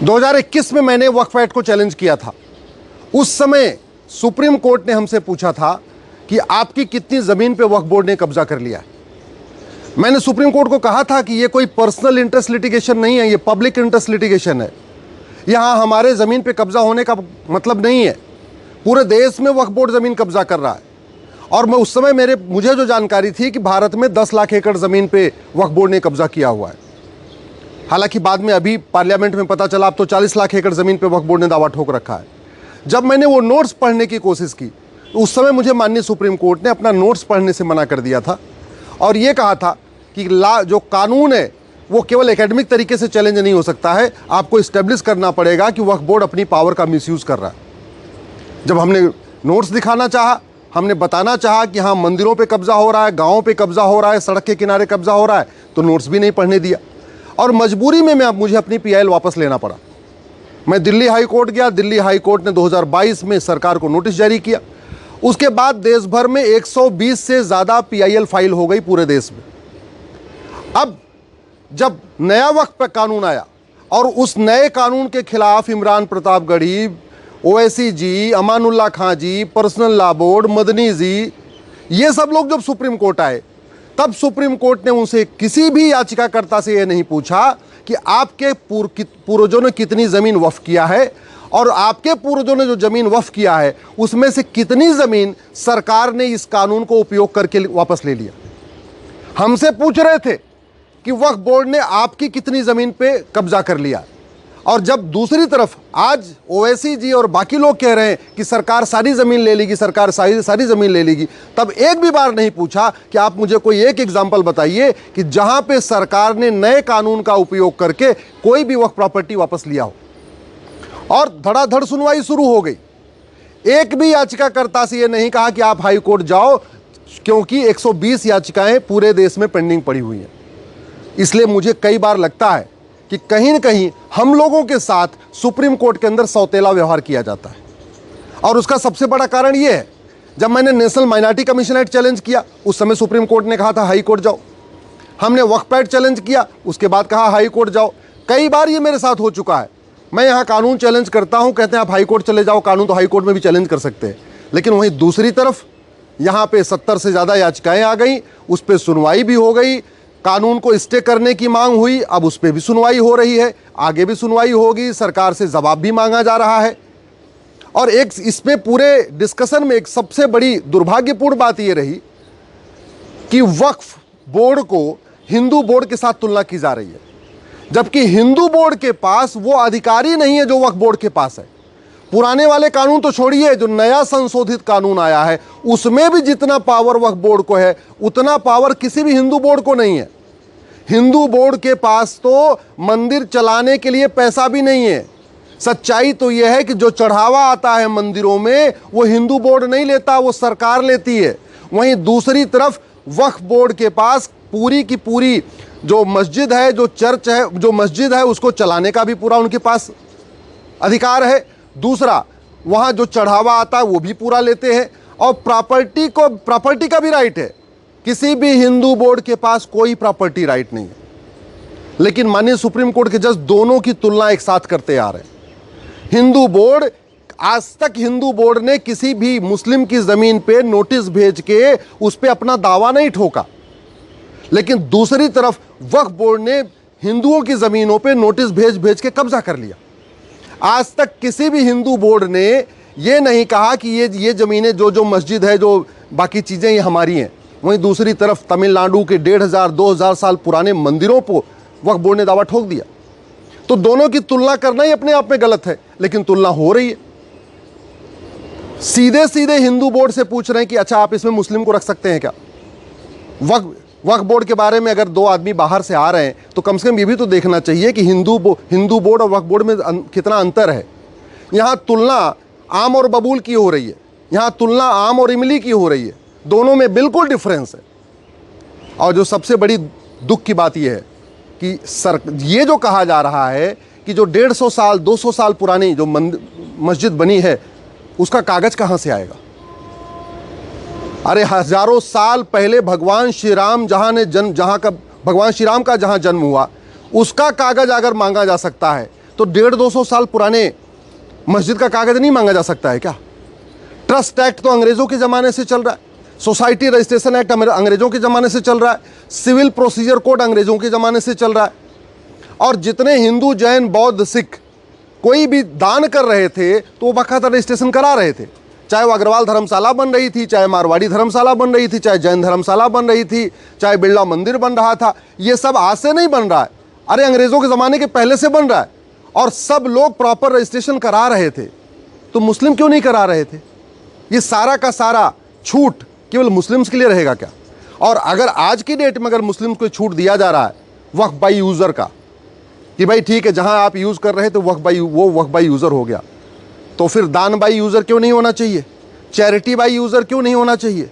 2021 में मैंने वक्फ एक्ट को चैलेंज किया था। उस समय सुप्रीम कोर्ट ने हमसे पूछा था कि आपकी कितनी ज़मीन पे वक्फ बोर्ड ने कब्जा कर लिया है। मैंने सुप्रीम कोर्ट को कहा था कि ये कोई पर्सनल इंटरेस्ट लिटिगेशन नहीं है, ये पब्लिक इंटरेस्ट लिटिगेशन है। यहाँ हमारे ज़मीन पे कब्जा होने का मतलब नहीं है, पूरे देश में वक्फ बोर्ड ज़मीन कब्जा कर रहा है। और मैं उस समय मुझे जो जानकारी थी कि भारत में 10 लाख एकड़ ज़मीन पे वक्फ बोर्ड ने कब्जा किया हुआ है। हालांकि बाद में अभी पार्लियामेंट में पता चला अब तो 40 लाख एकड़ ज़मीन पे वक्फ बोर्ड ने दावा ठोक रखा है। जब मैंने वो नोट्स पढ़ने की कोशिश की तो उस समय मुझे माननीय सुप्रीम कोर्ट ने अपना नोट्स पढ़ने से मना कर दिया था और ये कहा था कि जो कानून है वो केवल एकेडमिक तरीके से चैलेंज नहीं हो सकता है, आपको इस्टेब्लिश करना पड़ेगा कि वक्फ बोर्ड अपनी पावर का मिसयूज़ कर रहा है। जब हमने नोट्स दिखाना चाहा, हमने बताना चाहा कि हाँ मंदिरों पे कब्जा हो रहा है, गाँव पे कब्जा हो रहा है, सड़क के किनारे कब्जा हो रहा है, तो नोट्स भी नहीं पढ़ने दिया और मजबूरी में मुझे अपनी PIL वापस लेना पड़ा। मैं दिल्ली हाई कोर्ट गया। दिल्ली हाई कोर्ट ने 2022 में सरकार को नोटिस जारी किया। उसके बाद देश भर में 120 से ज़्यादा PIL फाइल हो गई पूरे देश में। अब जब नया वक्फ कानून आया और उस नए कानून के खिलाफ इमरान प्रताप गढ़ी, ओवैसी जी, अमानुल्लाह खां जी, पर्सनल लॉ बोर्ड, मदनी जी, ये सब लोग जब सुप्रीम कोर्ट आए तब सुप्रीम कोर्ट ने उनसे किसी भी याचिकाकर्ता से यह नहीं पूछा कि आपके पूर्वजों ने कितनी ज़मीन वक्फ किया है और आपके पूर्वजों ने जो ज़मीन वक्फ किया है उसमें से कितनी ज़मीन सरकार ने इस कानून को उपयोग करके वापस ले लिया। हमसे पूछ रहे थे कि वक्फ बोर्ड ने आपकी कितनी ज़मीन पे कब्जा कर लिया, और जब दूसरी तरफ आज ओवैसी जी और बाकी लोग कह रहे हैं कि सरकार सारी ज़मीन ले लेगी, सरकार सारी ज़मीन ले लेगी, तब एक भी बार नहीं पूछा कि आप मुझे कोई एक एग्जाम्पल बताइए कि जहां पे सरकार ने नए कानून का उपयोग करके कोई भी वक्फ प्रॉपर्टी वापस लिया हो। और धड़ाधड़ सुनवाई शुरू हो गई। एक भी याचिकाकर्ता से ये नहीं कहा कि आप हाई कोर्ट जाओ, क्योंकि 120 याचिकाएं पूरे देश में पेंडिंग पड़ी हुई हैं। इसलिए मुझे कई बार लगता है कि कहीं न कहीं हम लोगों के साथ सुप्रीम कोर्ट के अंदर सौतेला व्यवहार किया जाता है। और उसका सबसे बड़ा कारण यह है, जब मैंने national minority commission act challenge किया उस समय सुप्रीम कोर्ट ने कहा था हाई कोर्ट जाओ। हमने वक्फ एक्ट चैलेंज किया, उसके बाद कहा हाई कोर्ट जाओ। कई बार ये मेरे साथ हो चुका है। मैं यहाँ कानून चैलेंज करता हूँ, कहते हैं आप हाई कोर्ट चले जाओ, कानून तो हाई कोर्ट में भी चैलेंज कर सकते हैं। लेकिन वहीं दूसरी तरफ यहाँ पे 70 से ज़्यादा याचिकाएँ आ गई, उस पर सुनवाई भी हो गई, कानून को स्टे करने की मांग हुई, अब उस पर भी सुनवाई हो रही है, आगे भी सुनवाई होगी, सरकार से जवाब भी मांगा जा रहा है। और एक इसमें पूरे डिस्कशन में एक सबसे बड़ी दुर्भाग्यपूर्ण बात यह रही कि वक्फ बोर्ड को हिंदू बोर्ड के साथ तुलना की जा रही है, जबकि हिंदू बोर्ड के पास वो अधिकारी नहीं है जो वक्फ बोर्ड के पास है। पुराने वाले कानून तो छोड़िए, जो नया संशोधित कानून आया है उसमें भी जितना पावर वक्फ बोर्ड को है उतना पावर किसी भी हिंदू बोर्ड को नहीं है। हिंदू बोर्ड के पास तो मंदिर चलाने के लिए पैसा भी नहीं है। सच्चाई तो यह है कि जो चढ़ावा आता है मंदिरों में वो हिंदू बोर्ड नहीं लेता, वो सरकार लेती है। वहीं दूसरी तरफ वक्फ बोर्ड के पास पूरी की पूरी जो मस्जिद है, जो चर्च है, जो मस्जिद है उसको चलाने का भी पूरा उनके पास अधिकार है। दूसरा, वहाँ जो चढ़ावा आता है वो भी पूरा लेते हैं और प्रॉपर्टी का भी राइट है। किसी भी हिंदू बोर्ड के पास कोई प्रॉपर्टी राइट नहीं है। लेकिन माननीय सुप्रीम कोर्ट के जज दोनों की तुलना एक साथ करते आ रहे हैं। हिंदू बोर्ड, आज तक हिंदू बोर्ड ने किसी भी मुस्लिम की ज़मीन पे नोटिस भेज के उस पर अपना दावा नहीं ठोका, लेकिन दूसरी तरफ वक्फ बोर्ड ने हिंदुओं की ज़मीनों पे नोटिस भेज के कब्जा कर लिया। आज तक किसी भी हिंदू बोर्ड ने ये नहीं कहा कि ये ज़मीनें, जो मस्जिद है, जो बाकी चीज़ें ये हमारी हैं। वहीं दूसरी तरफ तमिलनाडु के 1500-2000 साल पुराने मंदिरों को वक्फ बोर्ड ने दावा ठोक दिया। तो दोनों की तुलना करना ही अपने आप में गलत है, लेकिन तुलना हो रही है। सीधे सीधे हिंदू बोर्ड से पूछ रहे हैं कि अच्छा आप इसमें मुस्लिम को रख सकते हैं क्या? वक्फ बोर्ड के बारे में अगर दो आदमी बाहर से आ रहे हैं तो कम से कम ये भी तो देखना चाहिए कि हिंदू बोर्ड और वक्फ बोर्ड में कितना अंतर है। यहाँ तुलना आम और बबूल की हो रही है, यहाँ तुलना आम और इमली की हो रही है। दोनों में बिल्कुल डिफरेंस है। और जो सबसे बड़ी दुख की बात यह है कि ये जो कहा जा रहा है कि जो 150 साल 200 साल पुरानी जो मस्जिद बनी है उसका कागज़ कहाँ से आएगा? अरे हजारों साल पहले भगवान श्री राम भगवान श्री राम का जहाँ जन्म हुआ उसका कागज़ अगर मांगा जा सकता है तो 150-200 साल पुराने मस्जिद का कागज नहीं मांगा जा सकता है क्या? ट्रस्ट एक्ट तो अंग्रेजों के ज़माने से चल रहा है, सोसाइटी रजिस्ट्रेशन एक्ट अंग्रेजों के ज़माने से चल रहा है, सिविल प्रोसीजर कोड अंग्रेजों के ज़माने से चल रहा है। और जितने हिंदू, जैन, बौद्ध, सिख कोई भी दान कर रहे थे तो वो बाकायदा रजिस्ट्रेशन करा रहे थे, चाहे वो अग्रवाल धर्मशाला बन रही थी, चाहे मारवाड़ी धर्मशाला बन रही थी, चाहे जैन धर्मशाला बन रही थी, चाहे बिरला मंदिर बन रहा था। ये सब आज से नहीं बन रहा है, अरे अंग्रेज़ों के ज़माने के पहले से बन रहा है, और सब लोग प्रॉपर रजिस्ट्रेशन करा रहे थे। तो मुस्लिम क्यों नहीं करा रहे थे? ये सारा का सारा छूट केवल मुस्लिम्स के लिए रहेगा क्या? और अगर आज की डेट में अगर मुस्लिम्स को छूट दिया जा रहा है वक्फ बाई यूज़र का, कि भाई ठीक है जहां आप यूज़ कर रहे हैं तो वक्फ बाई यूज़र हो गया, तो फिर दान बाई यूज़र क्यों नहीं होना चाहिए? चैरिटी बाई यूज़र क्यों नहीं होना चाहिए?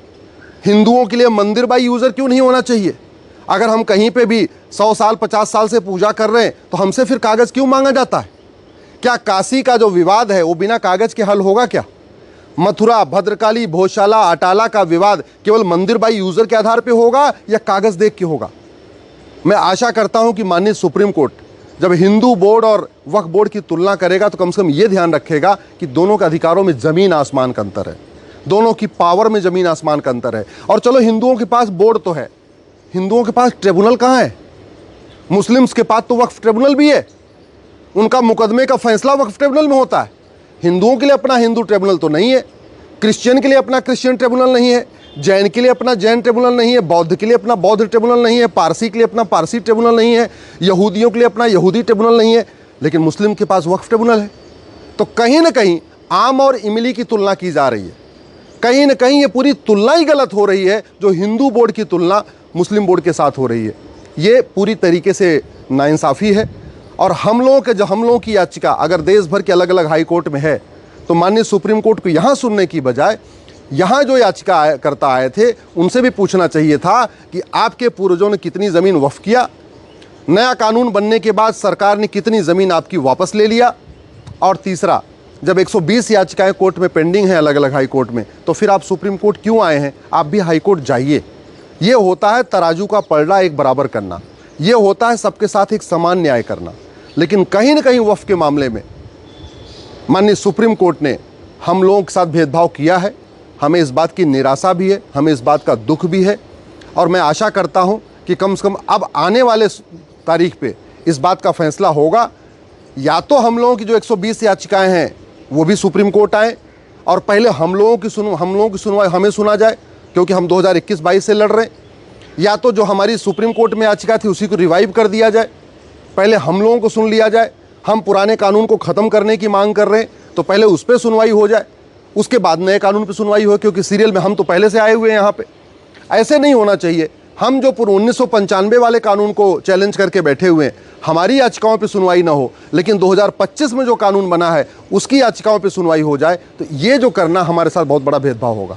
हिंदुओं के लिए मंदिर बाई यूज़र क्यों नहीं होना चाहिए? अगर हम कहीं पे भी 100 साल 50 साल से पूजा कर रहे हैं तो हमसे फिर कागज़ क्यों मांगा जाता है? क्या काशी का जो विवाद है वो बिना कागज़ के हल होगा क्या? मथुरा, भद्रकाली, भोजशाला, अटाला का विवाद केवल मंदिर बाई यूज़र के आधार पे होगा या कागज़ देख के होगा? मैं आशा करता हूं कि माननीय सुप्रीम कोर्ट जब हिंदू बोर्ड और वक्फ बोर्ड की तुलना करेगा तो कम से कम ये ध्यान रखेगा कि दोनों के अधिकारों में ज़मीन आसमान का अंतर है, दोनों की पावर में ज़मीन आसमान का अंतर है। और चलो हिंदुओं के पास बोर्ड तो है, हिंदुओं के पास ट्रिब्यूनल कहाँ है? मुस्लिम्स के पास तो वक्फ ट्रिब्यूनल भी है, उनका मुकदमे का फैसला वक्फ ट्रिब्यूनल में होता है। हिंदुओं के लिए अपना हिंदू ट्रिब्यूनल तो नहीं है, क्रिश्चियन के लिए अपना क्रिश्चियन ट्रिब्यूनल नहीं है, जैन के लिए अपना जैन ट्रिब्यूनल नहीं है, बौद्ध के लिए अपना बौद्ध ट्रिब्यूनल नहीं है, पारसी के लिए अपना पारसी ट्रिब्यूनल नहीं है, यहूदियों के लिए अपना यहूदी ट्रिब्यूनल नहीं है, लेकिन मुस्लिम के पास वक्फ ट्रिब्यूनल है। तो कहीं ना कहीं आम और इमली की तुलना की जा रही है, कहीं ना कहीं ये पूरी तुलना ही गलत हो रही है, जो हिंदू बोर्ड की तुलना मुस्लिम बोर्ड के साथ हो रही है। ये पूरी तरीके से नाइंसाफ़ी है। और हम लोगों की याचिका अगर देश भर के अलग अलग हाई कोर्ट में है तो माननीय सुप्रीम कोर्ट को यहाँ सुनने की बजाय यहाँ जो याचिका करता आए थे उनसे भी पूछना चाहिए था कि आपके पूर्वजों ने कितनी ज़मीन वक्फ किया, नया कानून बनने के बाद सरकार ने कितनी ज़मीन आपकी वापस ले लिया, और तीसरा जब 120 याचिकाएं कोर्ट में पेंडिंग हैं अलग अलग हाई कोर्ट में, तो फिर आप सुप्रीम कोर्ट क्यों आए हैं? आप भी हाई कोर्ट जाइए। ये होता है तराजू का पलड़ा एक बराबर करना, ये होता है सबके साथ एक समान न्याय करना। लेकिन कहीं ना कहीं वक्फ के मामले में माननीय सुप्रीम कोर्ट ने हम लोगों के साथ भेदभाव किया है। हमें इस बात की निराशा भी है, हमें इस बात का दुख भी है, और मैं आशा करता हूं कि कम से कम अब आने वाले तारीख पे इस बात का फैसला होगा। या तो हम लोगों की जो 120 याचिकाएं हैं वो भी सुप्रीम कोर्ट आए और पहले हम लोगों की सुनवाई हमें सुना जाए, क्योंकि हम 2021-22 से लड़ रहे हैं, या तो जो हमारी सुप्रीम कोर्ट में याचिका थी उसी को रिवाइव कर दिया जाए, पहले हम लोगों को सुन लिया जाए। हम पुराने कानून को ख़त्म करने की मांग कर रहे हैं तो पहले उस पर सुनवाई हो जाए, उसके बाद नए कानून पे सुनवाई हो, क्योंकि सीरियल में हम तो पहले से आए हुए हैं यहाँ पे। ऐसे नहीं होना चाहिए। हम जो 1995 वाले कानून को चैलेंज करके बैठे हुए हैं, हमारी याचिकाओं पे सुनवाई ना हो, लेकिन 2025 में जो कानून बना है उसकी याचिकाओं पे सुनवाई हो जाए, तो ये जो करना हमारे साथ बहुत बड़ा भेदभाव होगा।